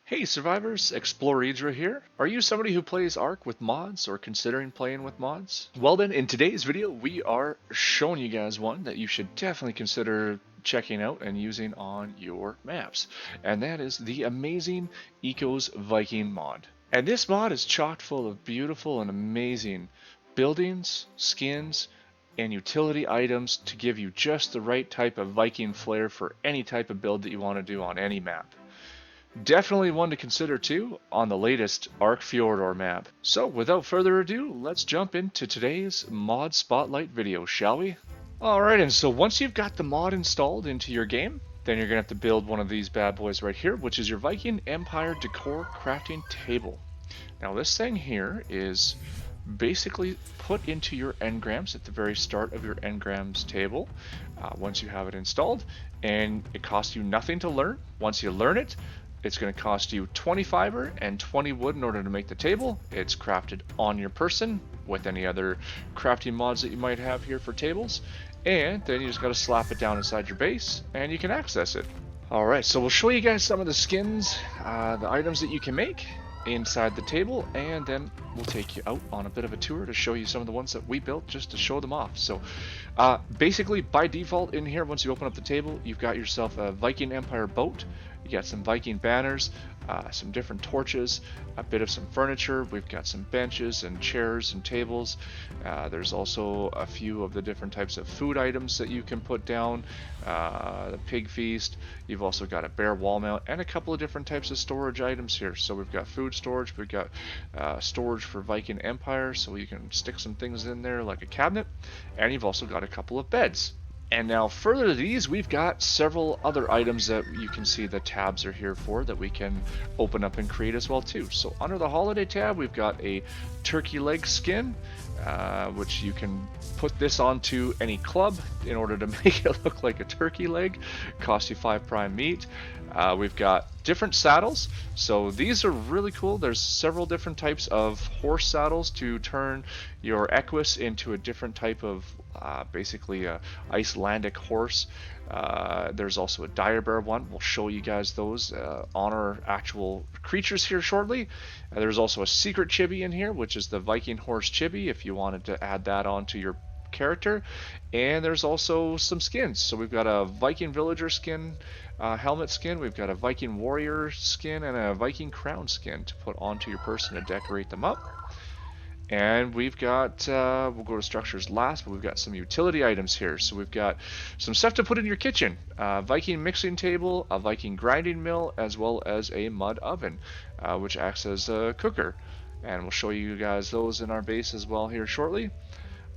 Hey survivors, Explorer Idra here. Are you somebody who plays Ark with mods or considering playing with mods? Well then, in today's video we are showing you guys one that you should definitely consider checking out and using on your maps. And that is the amazing Eco's Viking mod. And this mod is chock full of beautiful and amazing buildings, skins, and utility items to give you just the right type of Viking flair for any type of build that you want to do on any map. Definitely one to consider too on the latest Ark Fjordor map. So without further ado, let's jump into today's mod spotlight video, shall we? Alright, and so once you've got the mod installed into your game, then you're going to have to build one of these bad boys right here, which is your Viking Empire Decor Crafting Table. Now this thing here is basically put into your engrams at the very start of your engrams table once you have it installed, and it costs you nothing to learn. Once you learn it, it's going to cost you 20 fiber and 20 wood in order to make the table. It's crafted on your person with any other crafting mods that you might have here for tables, and then you just got to slap it down inside your base and you can access it. Alright, so we'll show you guys some of the skins, the items that you can make inside the table, and then we'll take you out on a bit of a tour to show you some of the ones that we built just to show them off. So basically by default in here, once you open up the table, you've got yourself a Viking Empire boat, you got some Viking banners, some different torches, a bit of some furniture. We've got some benches and chairs and tables. There's also a few of the different types of food items that you can put down, the pig feast. You've also got a bear wall mount and a couple of different types of storage items here. So we've got food storage, we've got storage for Viking Empire, so you can stick some things in there like a cabinet, and you've also got a couple of beds. And now further to these, we've got several other items that you can see the tabs are here for that we can open up and create as well too. So under the holiday tab, we've got a turkey leg skin, which you can put this onto any club in order to make it look like a turkey leg. Costs you 5 prime meat. We've got different saddles, so these are really cool. There's several different types of horse saddles to turn your Equus into a different type of basically a Icelandic horse. There's also a dire bear one. We'll show you guys those on our actual creatures here shortly. There's also a secret chibi in here, which is the Viking horse chibi if you wanted to add that onto your character. And there's also some skins. So we've got a Viking villager skin, helmet skin, we've got a Viking warrior skin, and a Viking crown skin to put onto your person to decorate them up. And we've got, we'll go to structures last, but we've got some utility items here. So we've got some stuff to put in your kitchen, Viking mixing table, a Viking grinding mill, as well as a mud oven, which acts as a cooker. And we'll show you guys those in our base as well here shortly.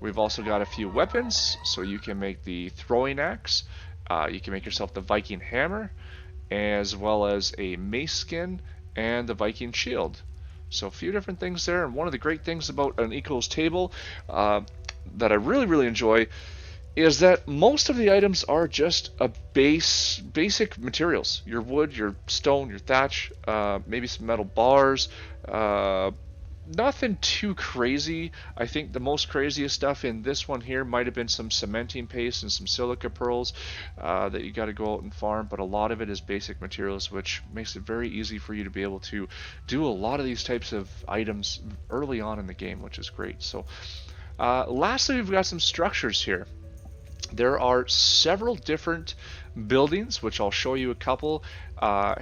We've also got a few weapons, so you can make the throwing axe, you can make yourself the Viking hammer, as well as a mace skin and the Viking shield. So a few different things there, and one of the great things about an Eco's table that I really enjoy is that most of the items are just a basic materials. Your wood, your stone, your thatch, maybe some metal bars, nothing too crazy. I think the most craziest stuff in this one here might have been some cementing paste and some silica pearls that you got to go out and farm, but a lot of it is basic materials, which makes it very easy for you to be able to do a lot of these types of items early on in the game, which is great. So lastly, we've got some structures here. There are several different buildings, which I'll show you a couple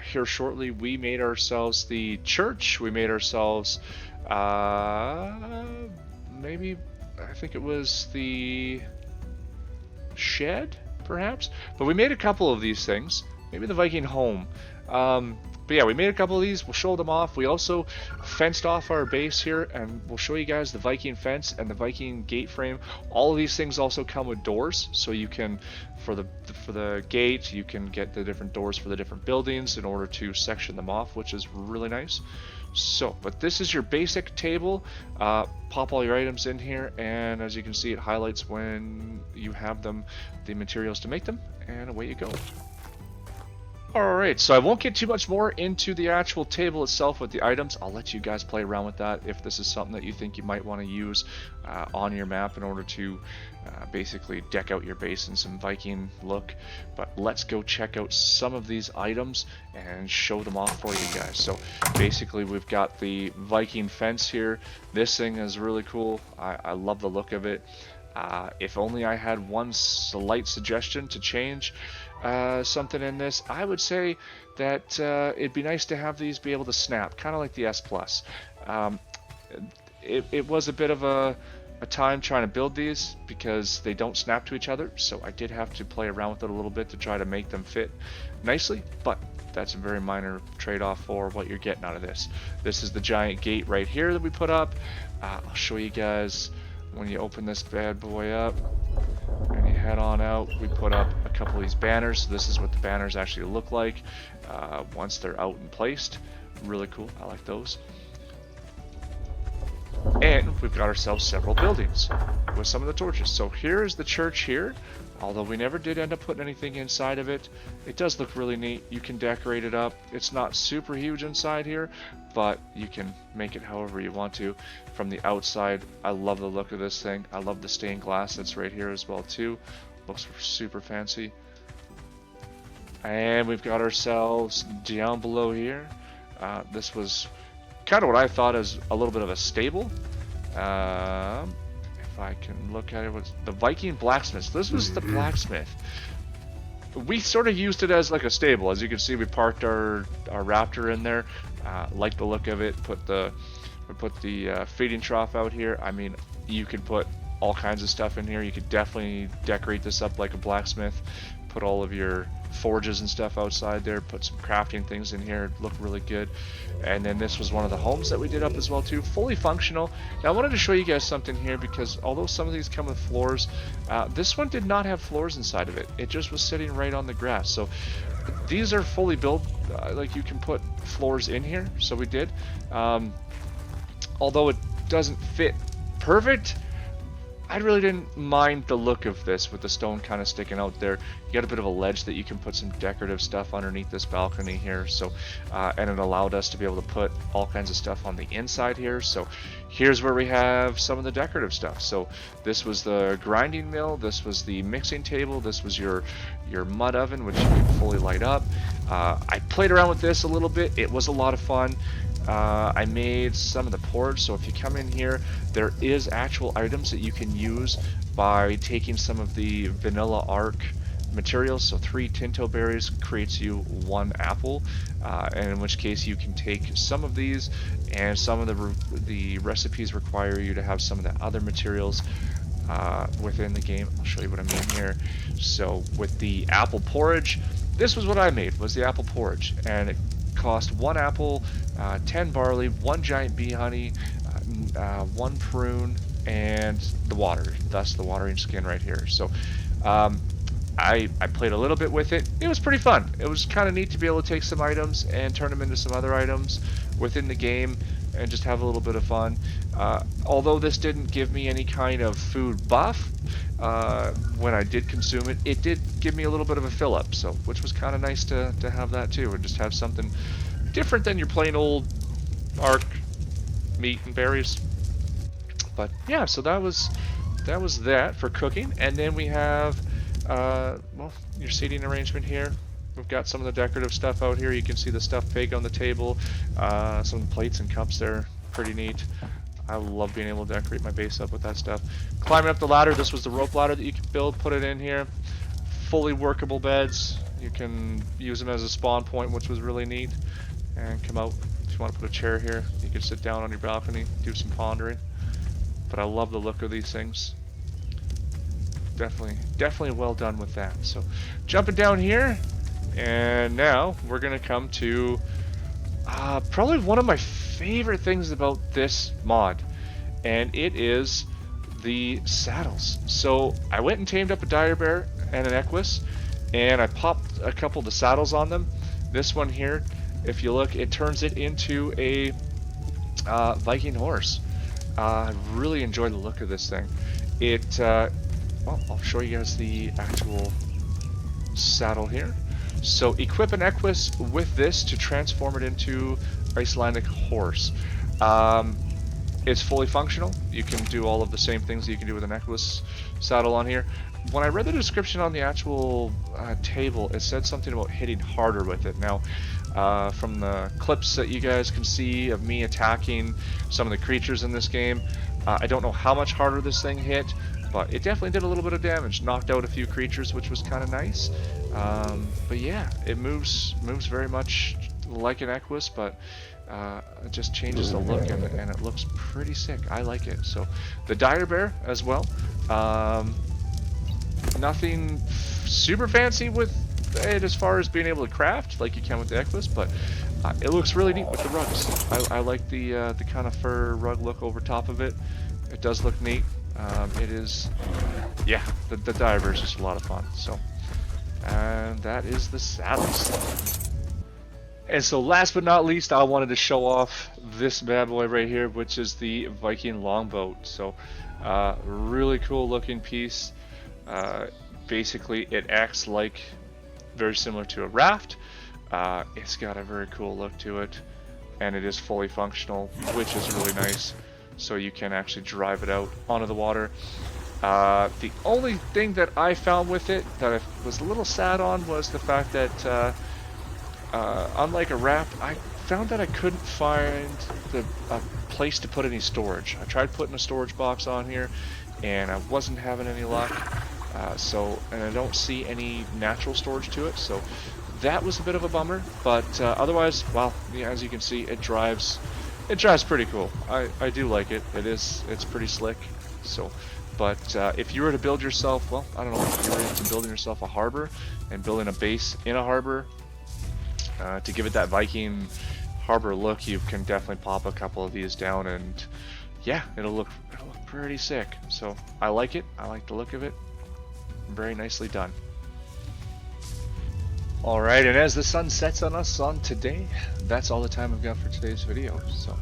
here shortly. We made ourselves the church, we made ourselves maybe, I think it was the shed, perhaps, but we made a couple of these things, maybe the Viking home. But yeah, we made a couple of these, we'll show them off. We also fenced off our base here, and we'll show you guys the Viking fence and the Viking gate frame. All of these things also come with doors, so you can, for the gate, you can get the different doors for the different buildings in order to section them off, which is really nice. So, but this is your basic table. Pop all your items in here, and as you can see, it highlights when you have them, the materials to make them, and away you go. Alright, so I won't get too much more into the actual table itself with the items. I'll let you guys play around with that if this is something that you think you might want to use on your map in order to basically deck out your base in some Viking look. But let's go check out some of these items and show them off for you guys. So basically we've got the Viking fence here. This thing is really cool. I love the look of it. If only I had one slight suggestion to change something in this, I would say that it'd be nice to have these be able to snap, kind of like the S Plus. It was a bit of a time trying to build these because they don't snap to each other, so I did have to play around with it a little bit to try to make them fit nicely, but that's a very minor trade-off for what you're getting out of this. This is the giant gate right here that we put up. I'll show you guys when you open this bad boy up and you head on out. We put up a couple of these banners. So this is what the banners actually look like once they're out and placed. Really cool. I like those. And we've got ourselves several buildings with some of the torches. So here's the church here. Although we never did end up putting anything inside of it, it does look really neat. You can decorate it up. It's not super huge inside here, but you can make it however you want to. From the outside, I love the look of this thing. I love the stained glass that's right here as well too. Looks super fancy. And we've got ourselves down below here. This was kind of what I thought as a little bit of a stable. If I can look at it, was the Viking blacksmith. This was the blacksmith. We sort of used it as like a stable. As you can see, we parked our raptor in there. Like the look of it. We put the feeding trough out here. I mean, you could put all kinds of stuff in here. You could definitely decorate this up like a blacksmith. Put all of your forges and stuff outside there, put some crafting things in here, look really good. And then this was one of the homes that we did up as well too, fully functional. Now I wanted to show you guys something here because although some of these come with floors, this one did not have floors inside of it. It just was sitting right on the grass. So these are fully built, like you can put floors in here, so we did. Although it doesn't fit perfect, I really didn't mind the look of this with the stone kind of sticking out there. You got a bit of a ledge that you can put some decorative stuff underneath this balcony here. So, and it allowed us to be able to put all kinds of stuff on the inside here. So here's where we have some of the decorative stuff. So this was the grinding mill. This was the mixing table. This was your mud oven, which you can fully light up. I played around with this a little bit. It was a lot of fun. I made some of the porridge, so if you come in here, there is actual items that you can use by taking some of the vanilla arc materials. So 3 tinto berries creates you 1 apple, and in which case you can take some of these, and some of the recipes require you to have some of the other materials within the game. I'll show you what I mean here. So with the apple porridge, this was what I made, was the apple porridge, and it cost 1 apple, 10 barley, 1 giant bee honey, 1 prune, and the water, thus the watering skin right here. So I played a little bit with it. It was pretty fun. It was kind of neat to be able to take some items and turn them into some other items within the game and just have a little bit of fun. Although this didn't give me any kind of food buff, when I did consume it, it did give me a little bit of a fill up, so which was kind of nice to have that too, and just have something different than your plain old arc meat and berries. But yeah, so that was that for cooking. And then we have well, your seating arrangement here. We've got some of the decorative stuff out here. You can see the stuffed pig on the table, some of the plates and cups there, pretty neat. I love being able to decorate my base up with that stuff. Climbing up the ladder, this was the rope ladder that you could build, put it in here. Fully workable beds. You can use them as a spawn point, which was really neat. And come out. If you want to put a chair here, you can sit down on your balcony, do some pondering. But I love the look of these things. Definitely well done with that. So jumping down here, and now we're gonna come to probably one of my favorite things about this mod, and it is the saddles. So I went and tamed up a dire bear and an equus, and I popped a couple of the saddles on them. This one here, if you look, it turns it into a Viking horse. I really enjoy the look of this thing. Well, I'll show you guys the actual saddle here. So equip an Equus with this to transform it into Icelandic horse. It's fully functional. You can do all of the same things that you can do with an Equus saddle on here. When I read the description on the actual table, it said something about hitting harder with it. Now, from the clips that you guys can see of me attacking some of the creatures in this game, I don't know how much harder this thing hit, but it definitely did a little bit of damage. Knocked out a few creatures, which was kind of nice. But yeah, it moves very much like an Equus, but it just changes the look, and it looks pretty sick. I like it. So the Dire Bear as well. Nothing super fancy with it as far as being able to craft like you can with the Equus, but it looks really neat with the rugs. I like the kind of fur rug look over top of it. It does look neat. It is, yeah, the Dire Bear is just a lot of fun. So, and that is the saddles. And so last but not least, I wanted to show off this bad boy right here, which is the Viking longboat. So really cool looking piece. Basically it acts like very similar to a raft. It's got a very cool look to it, and it is fully functional, which is really nice. So you can actually drive it out onto the water. The only thing that I found with it that I was a little sad on was the fact that unlike a raft, I found that I couldn't find a place to put any storage. I tried putting a storage box on here, and I wasn't having any luck. And I don't see any natural storage to it, so that was a bit of a bummer. But otherwise, well, yeah, as you can see, it drives pretty cool. I do like it. It's pretty slick. So, but if you were to build yourself, well, I don't know, if you were into building yourself a harbor and building a base in a harbor, to give it that Viking harbor look, you can definitely pop a couple of these down, and yeah, it'll look pretty sick. So I like it. I like the look of it. Very nicely done. Alright, and as the sun sets on us on today, that's all the time I've got for today's video. So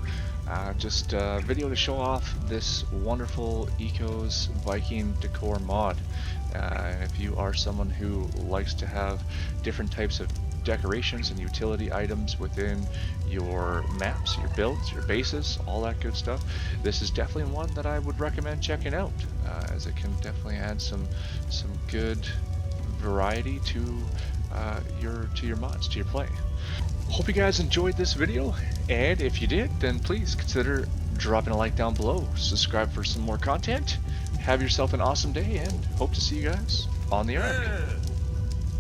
just a video to show off this wonderful Eco's Viking decor mod. And if you are someone who likes to have different types of decorations and utility items within your maps, your builds, your bases, all that good stuff, this is definitely one that I would recommend checking out, as it can definitely add some good variety to your mods, to your play. Hope you guys enjoyed this video, and if you did, then please consider dropping a like down below, subscribe for some more content. Have yourself an awesome day, and hope to see you guys on the Ark.